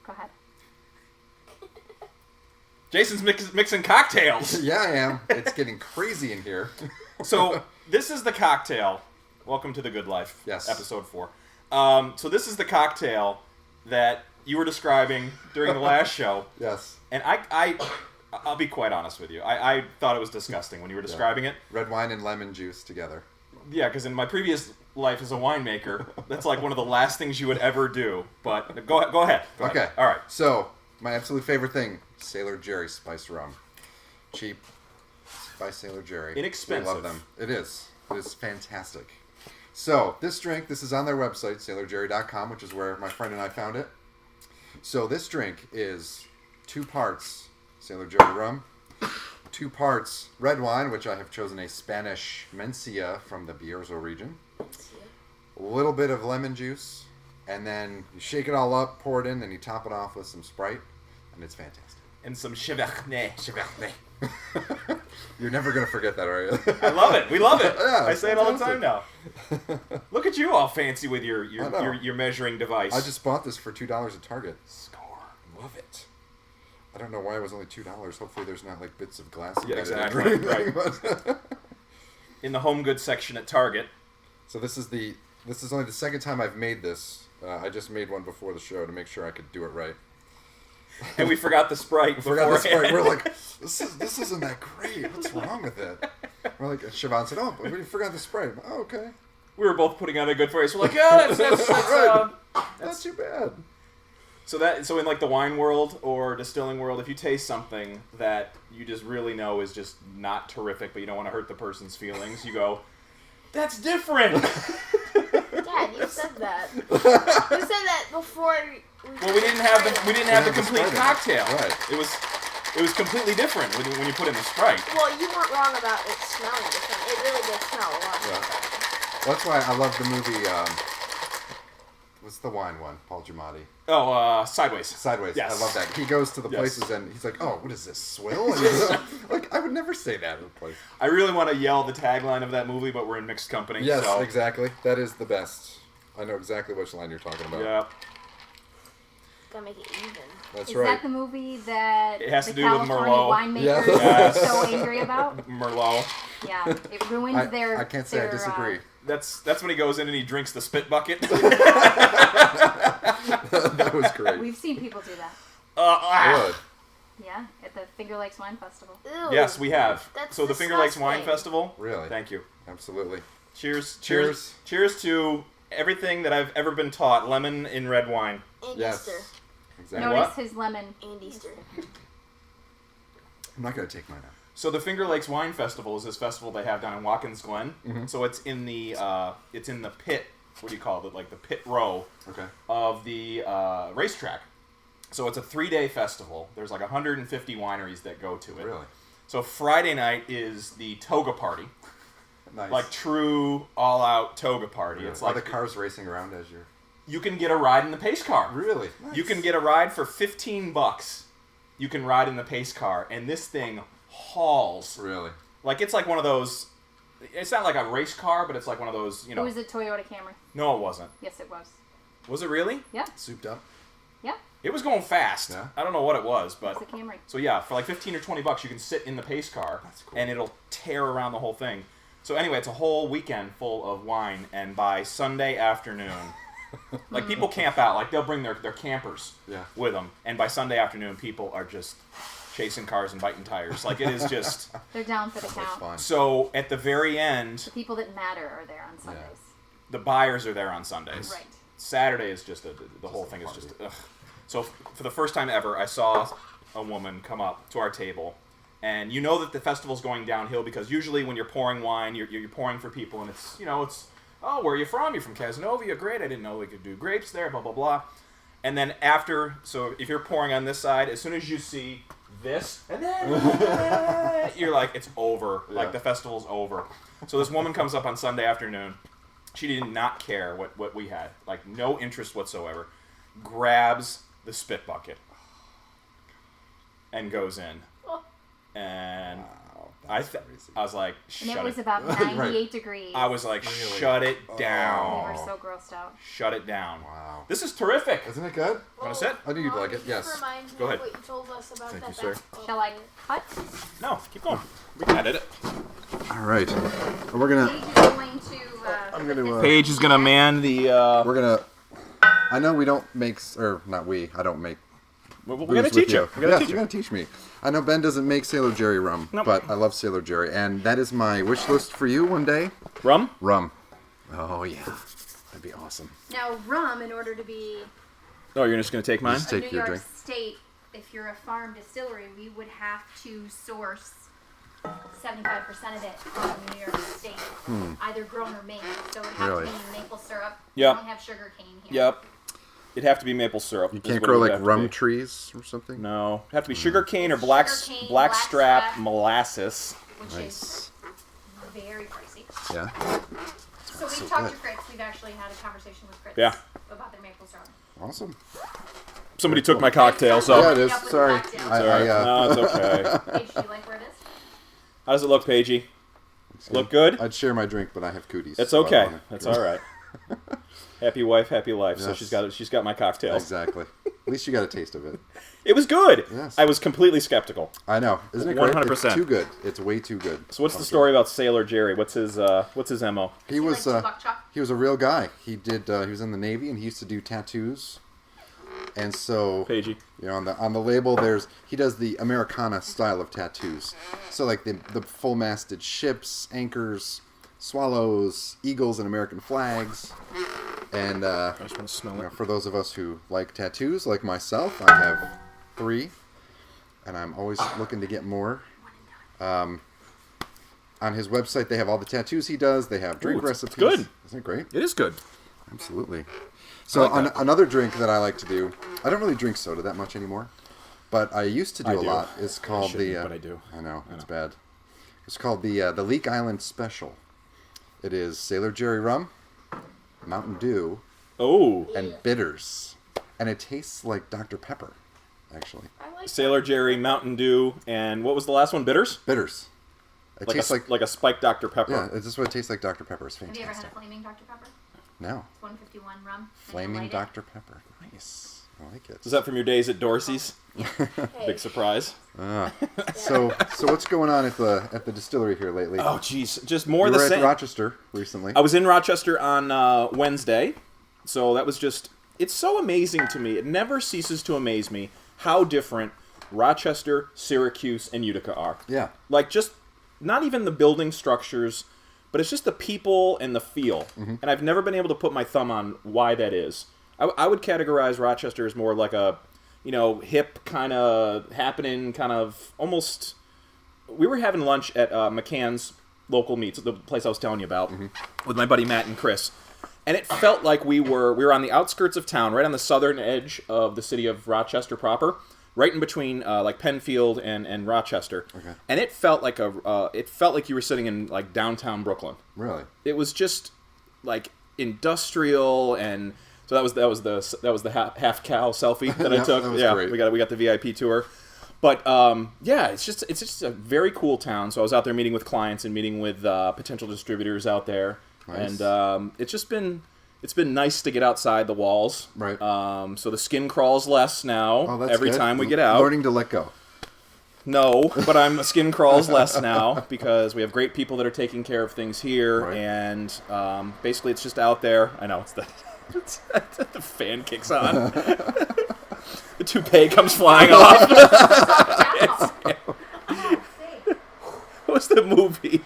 Go ahead. Jason's mixing cocktails. Yeah, I am. It's getting crazy in here. So, this is the cocktail. Welcome to the Good Life. Yes. Episode 4. So this is the cocktail that you were describing during the last show. Yes. And I'll be quite honest with you. I thought it was disgusting when you were describing it. Red wine and lemon juice together. Yeah, because in my previous life as a winemaker, that's like one of the last things you would ever do. But go ahead. Go Okay. ahead. All right. So, my absolute favorite thing, Sailor Jerry spiced rum. Cheap by Sailor Jerry. Inexpensive. I love them. It is. It is fantastic. So, this drink, this is on their website, sailorjerry.com, which is where my friend and I found it. So, this drink is 2 parts Sailor Jerry rum, 2 parts red wine, which I have chosen a Spanish Mencia from the Bierzo region, a little bit of lemon juice, and then you shake it all up, pour it in, and you top it off with some Sprite, and it's fantastic. And some Chivernay. You're never going to forget that, are you? I love it. We love it. Yeah, I say it all the fantastic. time now. Look at you all fancy with your I know. your measuring device. I just bought this for $2 at Target. Score. Love it. I don't know why it was only $2. Hopefully there's not like bits of glass. Yeah, embedded in exactly. it or anything, but- In the home goods section at Target. So this is only the second time I've made this. I just made one before the show to make sure I could do it right. And we forgot the Sprite. Forgot the Sprite. beforehand. We're like, this isn't that great. What's wrong with it? We're like, Siobhan said, oh, but we forgot the Sprite. Oh, okay. We were both putting on a good face. We're like, yeah, that's Right. Not too bad. So in like the wine world or distilling world, if you taste something that you just really know is just not terrific, but you don't want to hurt the person's feelings, you go, that's different. Dad, you said that. You said that before. Well, we didn't have the complete Sprite in it. cocktail. Right. It was completely different when you put in the Sprite. Well, you weren't wrong about it smelling different. It really did smell a lot Yeah. different. Well, that's why I love the movie. What's the wine one? Paul Giamatti. Oh, Sideways. Sideways. Yes. I love that. He goes to the Yes. places and he's like, "Oh, what is this? Swill?" And he's like, I would never say that in a place. I really want to yell the tagline of that movie, but we're in mixed company. Yes, so. exactly. That is the best. I know exactly which line you're talking about. Yeah. Gotta make it even. That's Is right. that the movie that It has the to do with California Merlot. winemakers Yes. are so angry about? Merlot. Yeah, it ruins their. I can't say I their, disagree. That's when he goes in and he drinks the spit bucket. That was great. We've seen people do that. Good. Yeah, at the Finger Lakes Wine Festival. Ew. Yes, we have. That's So the Finger Lakes Wine disgusting. Festival. Really? Thank you. Absolutely. Cheers. Cheers. Cheers to everything that I've ever been taught. Lemon in red wine. And Yes. Easter. Exactly. what? Notice his lemon. And Easter. I'm not going to take mine out. So the Finger Lakes Wine Festival is this festival they have down in Watkins Glen. Mhm. So it's in the pit. What do you call it? Like the pit row Okay. of the racetrack. So it's a 3-day festival. There's like 150 wineries that go to it. Really? So Friday night is the toga party, Nice. like true all-out toga party. Really? It's Are like the cars racing around as you're... you can get a ride in the pace car. Really? You can get a ride for $15. You can ride in the pace car, and this thing hauls. Really? Like it's like one of those. It's not like a race car, but it's like one of those. You It know. was a Toyota Camry. No, it wasn't. Yes, it was. Was it really? Yeah, Souped up? yeah, It was going fast. Yeah. I don't know what it was, it but was a Camry. so yeah, for like $15 or $20, you can sit in the pace car, That's cool. and it'll tear around the whole thing. So anyway, it's a whole weekend full of wine, and by Sunday afternoon, like people camp out, like they'll bring their campers Yeah. with them, and by Sunday afternoon, people are just chasing cars and biting tires. Like it is just. They're down for the Sounds like count. fun. So at the very end, The people that matter are there on Sundays. the buyers are there on Sundays. Right. Saturday is just the whole a thing is just party. ugh. So for the first time ever, I saw a woman come up to our table, and you know that the festival's going downhill because usually when you're pouring wine, you're pouring for people, and it's oh, where are you from? You're from Casanova. You're great. I didn't know we could do grapes there. Blah blah blah. And then after, so if you're pouring on this side, as soon as you see this, and then you're like, it's over. Like Yeah. the festival's over. So this woman comes up on Sunday afternoon. She did not care what we had. Like, no interest whatsoever. Grabs the spit bucket and goes in. Oh. And I was like, And shut it was it. about 98 degrees. I was like, shut it We down. were so grossed out. Shut it down. Wow. This is terrific. Isn't it good? Want to sit? I knew you'd Mom, like it. this Yes. reminds me Go of ahead. what you told us about Thank that you, sir. basketball Shall I player. cut? No, keep going. We can edit it. All right. We're gonna. Paige is going to. I'm gonna, Paige is gonna man the. We're gonna. I know we don't make, or not we. I don't make. We're booze gonna with teach you. We're gonna Yes, teach you're you. gonna teach me. I know Ben doesn't make Sailor Jerry rum, Nope. but I love Sailor Jerry, and that is my wish list for you one day. Rum? Rum. Oh yeah, that'd be awesome. Now, rum, in order to be Oh, you're just gonna take mine? Just a take New your York drink. State, if you're a farm distillery, we would have to source 75% of it from New York State, either grown or made. So it would have Really? to be maple syrup. Yep. We don't have sugar cane here. Yep. It'd have to be maple syrup. You is can't what grow it would like have to rum be. trees or something. No, it'd have to be sugar cane or black Sugarcane, blackstrap blackstrap. molasses. Which Nice. is very pricey. Yeah. So we've So talked good. to Fritz. We've actually had a conversation with Fritz Yeah. about their maple syrup. Awesome. Somebody took my cocktail, so. Yeah, it is. Up with Sorry. the cocktail. I, It's all right. I, No, it's okay. Paige, do you like where it is? How does it look, Paigey? Look good? I'd share my drink, but I have cooties. It's so I don't okay. wanna- That's all right. Happy wife, happy life. So Yes. she's got my cocktails. Exactly. At least you got a taste of it. It was good. Yes. I was completely skeptical. I know. Isn't it great? 100%. It's too good. It's way too good. So what's the Okay. story about Sailor Jerry? What's his MO? He was like buck chop? he was a real guy. He did he was in the Navy and he used to do tattoos. And so Paigey. you know on the label he does the Americana style of tattoos. So like the full masted ships, anchors, swallows, eagles, and American flags. And I just want to smell you know, it. for those of us who like tattoos, like myself, I have 3, and I'm always looking to get more. On his website, they have all the tattoos he does. They have drink Ooh, it's recipes. good. Isn't it great? It is good. Absolutely. So like that. another drink that I like to do, I don't really drink soda that much anymore, but I used to do I a do. lot. It's called shouldn't, the. but I do. I know it's know. bad. It's called the Leak Island Special. It is Sailor Jerry rum, Mountain Dew, Oh, and bitters, and it tastes like Dr. Pepper, actually. I like Sailor Jerry, Mountain Dew, and what was the last one? Bitters? Bitters. It Like tastes like a spiked Dr Pepper. yeah, it's just what it tastes like. Dr. Pepper is Have you ever had fantastic. a flaming Dr. Pepper? No, It's 151 rum. and you flaming light it. Dr. Pepper. Nice. I like it. Is that from your days at Dorsey's? Hey, Big surprise. So what's going on at the distillery here lately? Oh, jeez, just more you the were same. at Rochester recently. I was in Rochester on Wednesday, so that was just. It's so amazing to me. It never ceases to amaze me how different Rochester, Syracuse, and Utica are. Yeah. Like, just not even the building structures, but it's just the people and the feel. Mm-hmm. And I've never been able to put my thumb on why that is. I would categorize Rochester as more like a, hip kind of happening, kind of almost. We were having lunch at McCann's Local Meats, the place I was telling you about, with my buddy Matt and Chris. And it felt like we were on the outskirts of town, right on the southern edge of the city of Rochester proper, right in between like Penfield and Rochester. Okay. And it felt like you were sitting in like downtown Brooklyn. Really? It was just like industrial, and so that was the half cow selfie that I Yeah, took. that was Yeah, great. we got the VIP tour. But yeah, it's just a very cool town. So I was out there meeting with clients and meeting with potential distributors out there. Nice. And it's been nice to get outside the walls. Right. So the skin crawls less now Oh, that's every good. time we get out. Learning to let go. No, but skin crawls less now because we have great people that are taking care of things here, Right. and basically it's just out there. I know the fan kicks on, the toupee comes flying off. What was the movie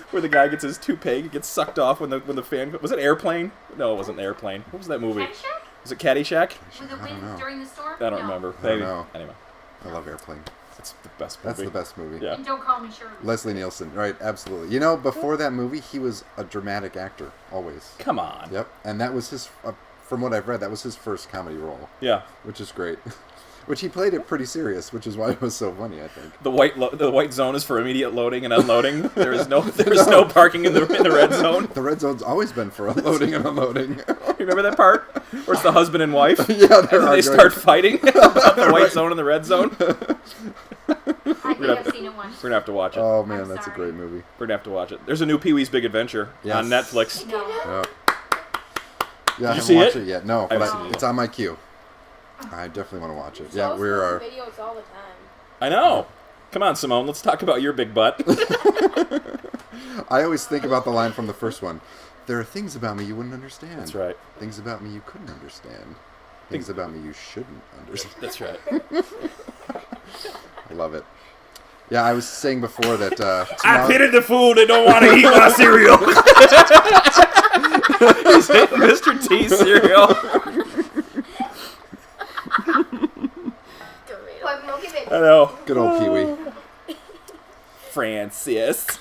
where the guy gets his toupee gets sucked off when the fan was it Airplane? No, it wasn't Airplane. What was that movie? Caddyshack? Was it Caddyshack? With the I don't know. wind during the storm? I don't No. remember. I don't Maybe. know. Anyway, I love Airplane. it's the best movie. That's the best movie. Yeah. And don't call me Shirley. Leslie Nielsen. Right, absolutely. Before that movie, he was a dramatic actor, always. Come on. Yep. And that was his from what I've read, that was his first comedy role, Yeah. which is great. Which he played it pretty serious, which is why it was so funny, I think. The white zone is for immediate loading and unloading. There is no parking in the red zone. The red zone's always been for unloading and unloading. You remember that part? Where it's the husband and wife? Yeah, they're And then they arguing. start fighting about the white zone and the red zone. I think I've seen it once. We're gonna have to watch it. Oh man, I'm that's a sorry. great movie. We're gonna have to watch it. There's a new Pee-wee's Big Adventure Yes. on Netflix. No. Yeah, I you haven't see watched it? it yet. No, I but haven't seen it it's on my queue. I definitely want to watch it. So Yeah, we are. videos all the time. I know. Come on, Simone. Let's talk about your big butt. I always think about the line from the first one. There are things about me you wouldn't understand. That's right. Things about me you couldn't understand. Things about me you shouldn't understand. That's right. I love it. Yeah, I was saying before that. I tomorrow- pitied the fool that don't want to eat my cereal. He's eating Mr. T cereal. Plug Milky Baby. I know. Good old Pee Wee. Francis.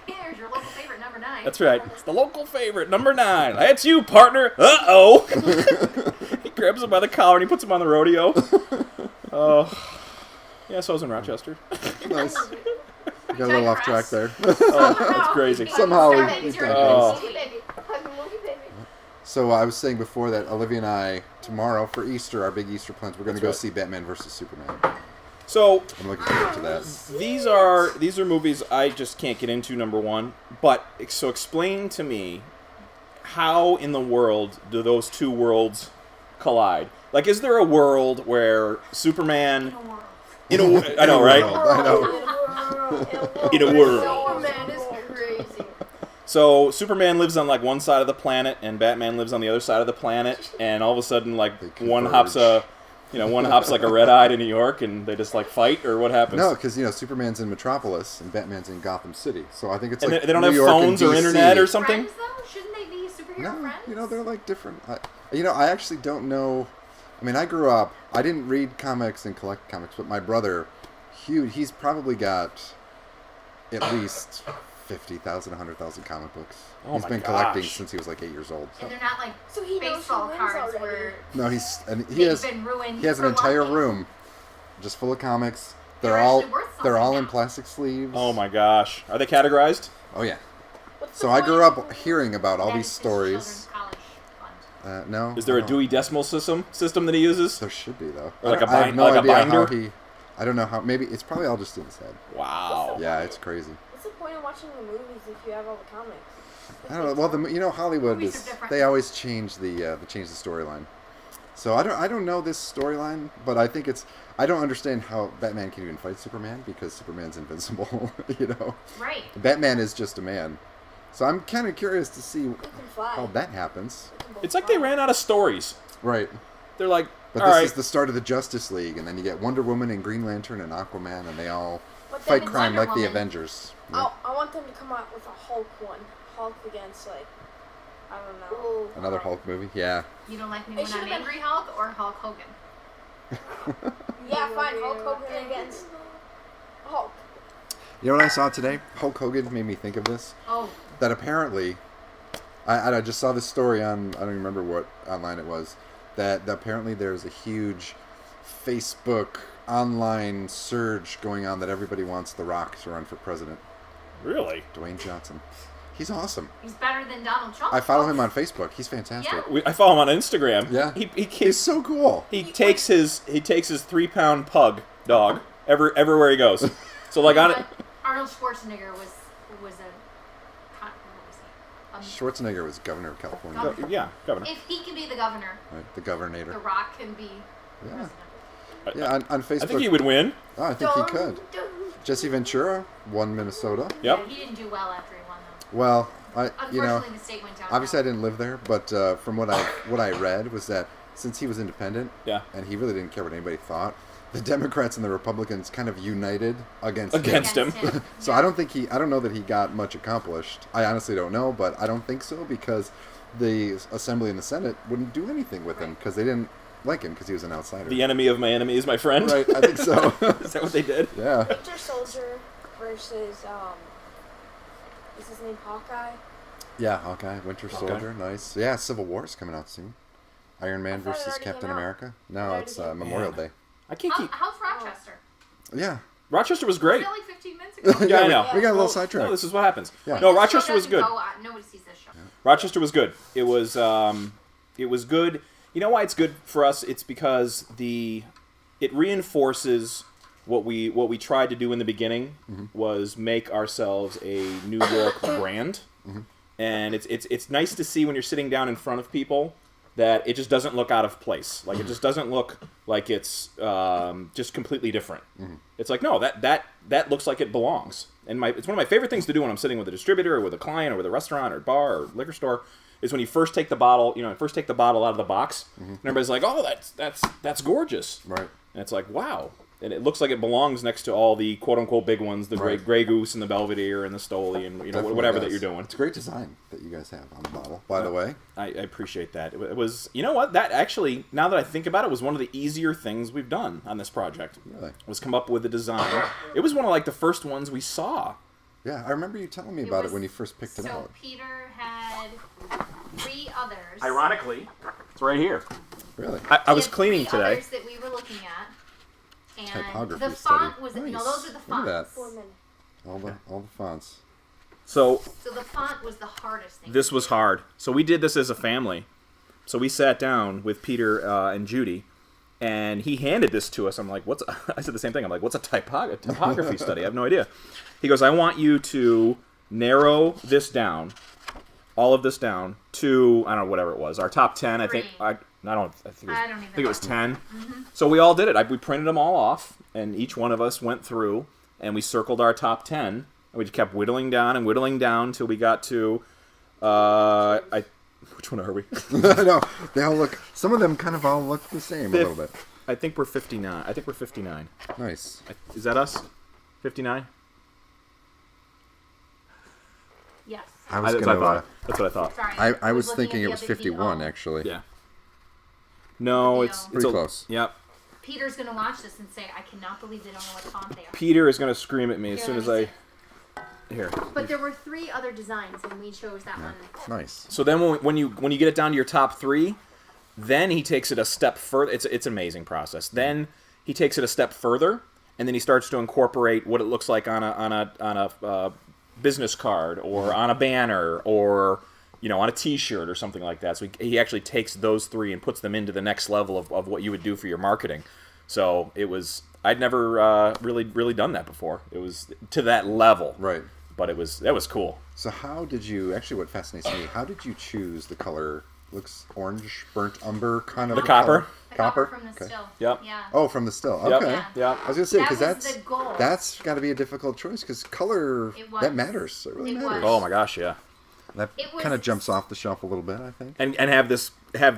Here's your local favorite number 9. That's right. It's the local favorite, number 9. That's you, partner. Uh-oh. He grabs him by the collar and he puts him on the rodeo. Oh. Yeah, so I was in Rochester. Nice. We got a little off track there. Oh, that's crazy. Somehow we- Start it, we've your done Milky this. Baby. Hug Milky Baby. So I was saying before that Olivia and I, tomorrow for Easter, our big Easter plans, we're going to go right. see Batman vs. Superman. So I'm looking forward to that. these are movies I just can't get into, number one. But so explain to me, how in the world do those two worlds collide? Like, is there a world where Superman in a I know, right? I know. In a world. Superman is crazy. So Superman lives on like one side of the planet, and Batman lives on the other side of the planet, and all of a sudden, like They one converge. hops like a red-eye to New York, and they just like fight, or what happens? No, because Superman's in Metropolis and Batman's in Gotham City, so I think it's and like they don't New have York and phones or DC. internet or something. Friends, though? Shouldn't they be superhero No, friends? they're like different. I actually don't know. I mean, I grew up. I didn't read comics and collect comics, but my brother, Hugh, he's probably got at least 50,000, 100,000 comic books. Oh He's my been collecting gosh. since he was like 8 years old. And they're not like So he knows baseball who wins cards already. where No, he they've has been ruined. he has an for entire life. room just full of comics. They're They're all actually worth they're all something in now. plastic sleeves. Oh my gosh, are they categorized? Oh yeah. What's So the I point? grew up hearing about all That these is his stories. children's college fund. No. Is there a I don't- Dewey Decimal System that he uses? There should be though. Or like I a I have bind- no like a idea how binder? he. I don't know how. Maybe it's probably all just in his head. Wow. Yeah, it's crazy. What's the point of watching the movies if you have all the comics? I don't know. Well, Hollywood Movies is. are different. They always change the storyline. So I don't know this storyline, but I think it's. I don't understand how Batman can even fight Superman because Superman's invincible. Right. Batman is just a man. So I'm kind of curious to see You can fly. how that happens. You can both It's like they fly. ran out of stories. Right. They're like, But all this right, is the start of the Justice League, and then you get Wonder Woman and Green Lantern and Aquaman, and they all But then fight it's crime Wonder like the Woman. Avengers. Oh, I want them to come out with a Hulk one. Hulk against I don't know. Another Hulk movie? Yeah. You don't like me It when should've I'm been- angry Hulk or Hulk Hogan? Yeah, fine. Hulk Hogan against Hulk. You know what I saw today? Hulk Hogan made me think of this. Oh, That apparently, I just saw this story on, I don't remember what online it was, that apparently there's a huge Facebook online surge going on that everybody wants The Rock to run for president. really? Dwayne Johnson. He's awesome. he's better than Donald Trump. I follow him folks. on Facebook. He's fantastic. Yeah. I follow him on Instagram. Yeah. He He's so cool. takes his 3-pound pug dog everywhere he goes. So like on it. But Arnold Schwarzenegger was a what was he? Schwarzenegger was governor of California. Governor. Yeah, governor. If he can be the governor, Right, the The governor. Rock can be Yeah. president. Yeah, on Facebook. I think he would win. Oh, I think he could. Jesse Ventura won Minnesota. Yep. Yeah, he didn't do well after he won though. Well, Unfortunately, the state went down. obviously I didn't live there, but from what I read was that since he was independent, Yeah. and he really didn't care what anybody thought, the Democrats and the Republicans kind of united against him. Against him. So I don't know that he got much accomplished. I honestly don't know, but I don't think so because the Assembly and the Senate wouldn't do anything with him because they didn't like him because he was an outsider. The enemy of my enemy is my friend. Right, I think so. Is that what they did? Yeah. Winter Soldier versus is his name Hawkeye? Yeah, Hawkeye, Winter Soldier, nice. Yeah, Civil War's coming out soon. Iron Man thought it versus already Captain came out. America. No, already it's came out. Memorial Yeah. Day. I can't keep. How's Rochester? Yeah. Rochester was Was great. it like 15 minutes ago? Yeah, I know. We got a little No, sidetracked. this is what happens. Yeah. No, This show Rochester was doesn't good. Go, nobody sees this show. Rochester was good. It was good. You know why it's good for us? It's because it reinforces what we tried to do in the beginning was make ourselves a New York brand. And it's nice to see when you're sitting down in front of people that it just doesn't look out of place. Like it just doesn't look like it's just completely different. It's like no, that looks like it belongs. And it's one of my favorite things to do when I'm sitting with a distributor or with a client or with a restaurant or bar or liquor store is when you first take the bottle, out of the box, and everybody's like, "Oh, that's gorgeous." Right. And it's like, "Wow." And it looks like it belongs next to all the quote-unquote big ones, the Right. Grey Goose and the Belvedere and the Stoli and Definitely whatever that does. you're doing. It's a great design that you guys have on the bottle, by the way. I appreciate that. It was, you know what? That actually, now that I think about it, was one of the easier things we've done on this project. Really? Was come up with a design. It was one of like the first ones we saw. Yeah, I remember you telling me It about it was- when you first picked it So out. Peter had 3 others. Ironically, it's right here. Really? I was He had cleaning 3 today. others that we were looking at. And Typography the font study. was, Nice. those are the Look at fonts. that. 4 minutes. All the fonts. So So the font was the hardest thing. this was hard. So we did this as a family. So we sat down with Peter and Judy, and he handed this to us. I'm like, "What's?" I said the same thing. I'm like, "What's a typography study?" I have no idea. He goes, "I want you to narrow this down, all of this down to I don't know whatever it was. Our top 10. I think. 3. I think I don't even it was know. 10. So we all did it. We printed them all off, and each one of us went through, and we circled our top 10, and we just kept whittling down till we got to. Which one are we? No, they all look. Some of them kind of all look the same a little bit. I think we're 59. I think we're 59. Nice. Is that us? 59? Yes. I was That's what I gonna. thought. That's what I thought. Sorry. I was looking thinking at it the was other 51 DO. actually. Yeah. No, Video. it's Pretty a, close. Yep. Peter's gonna watch this and say, "I cannot believe they don't know what font they are." Peter is gonna scream at me as Here, soon let as me I. see. Here. But there were 3 other designs, and we chose that one. Nice. So then when you get it down to your top 3, then he takes it a step further. It's an amazing process. Then he takes it a step further, and then he starts to incorporate what it looks like on a business card or on a banner or on a T-shirt or something like that. So he actually takes those 3 and puts them into the next level of what you would do for your marketing. So I'd never really done that before. It was to that level, Right. but that was cool. So how did you? Actually, what fascinates me? How did you choose the color? Looks orange, burnt umber, kind of. The a copper. color? The copper from the Okay. still. Yep. Yeah. Oh, from the still. Yep. Okay. Yeah. Yep. I was gonna say That because was the goal. that's got to be a difficult choice because color It was. that matters. It really It matters. was. Oh my gosh, yeah. That It was- kind of jumps off the shelf a little bit, I think. And have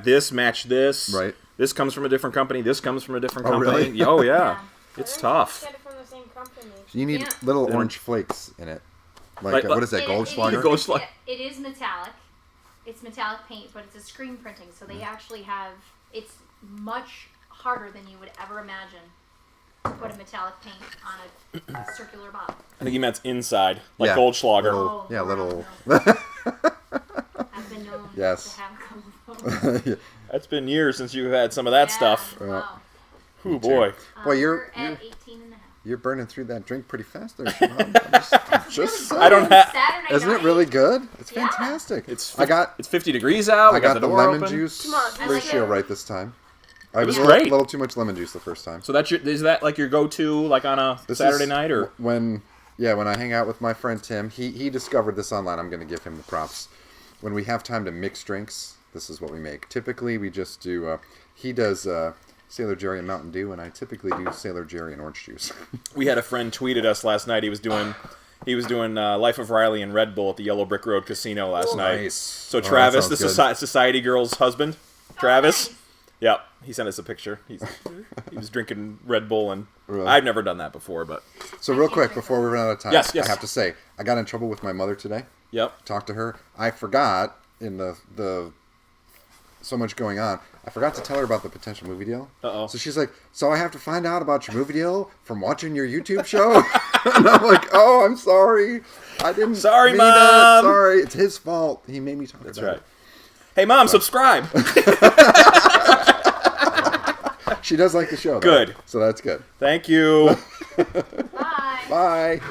this match this. Right. This comes from a different company. This comes from a different Oh, company. really? Oh yeah. Yeah. It's I tough. Get it from the same company. You need Yeah. little Yeah. orange flakes in it. Like- What is that? It- Goldschlager? it is Goldschlager. meta- It is metallic. It's metallic paint, but it's a screen printing, so they actually have. It's much harder than you would ever imagine to put a metallic paint on a circular bottle. I think he meant inside, like Yeah. Goldschlager. Little- Oh, yeah, little. I've been known Yes. to have a couple of those. That's been years since you've had some of that Yeah, stuff. Wow. Oh boy. Well, We're at 18 and a half. You're burning through that drink pretty fast there, Siobhan. I'm just Really I don't good have- Saturday Isn't it night. really good? It's Yeah. fantastic. It's I got 50 degrees out. I We got got the the door lemon open. juice Come on, I ratio like it. right this time. I was was a great. little too much lemon juice the first time. So is that like your go-to like on a This Saturday is night or? when I hang out with my friend Tim, he discovered this online. I'm going to give him the props. When we have time to mix drinks, this is what we make. Typically, we just do. He does Sailor Jerry and Mountain Dew, and I typically do Sailor Jerry and orange juice. We had a friend tweeted us last night. He was doing Life of Riley and Red Bull at the Yellow Brick Road Casino last night. Nice. So Oh, that Travis, the sounds good. Society Girl's husband, Travis. nice. Yep, he sent us a picture. He was drinking Red Bull, and Really? I've never done that before, but So real quick, before we run out of time, Yes. I have to say I got in trouble with my mother today. yep. Talked to her. I forgot in the so much going on. I forgot to tell her about the potential movie deal. Uh-oh. So she's like, "So I have to find out about your movie deal from watching your YouTube show?" And I'm like, oh, I'm sorry. I didn't. Sorry, mean Mom. It. Sorry, it's his fault. He made me talk That's about right. Hey, Mom, subscribe. it. She does like the show, though. Good. So that's good. Thank you. Bye. Bye.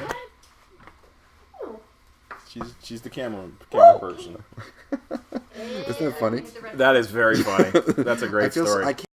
She's the camera person. Isn't it funny? That is very funny. That's a great story. I can't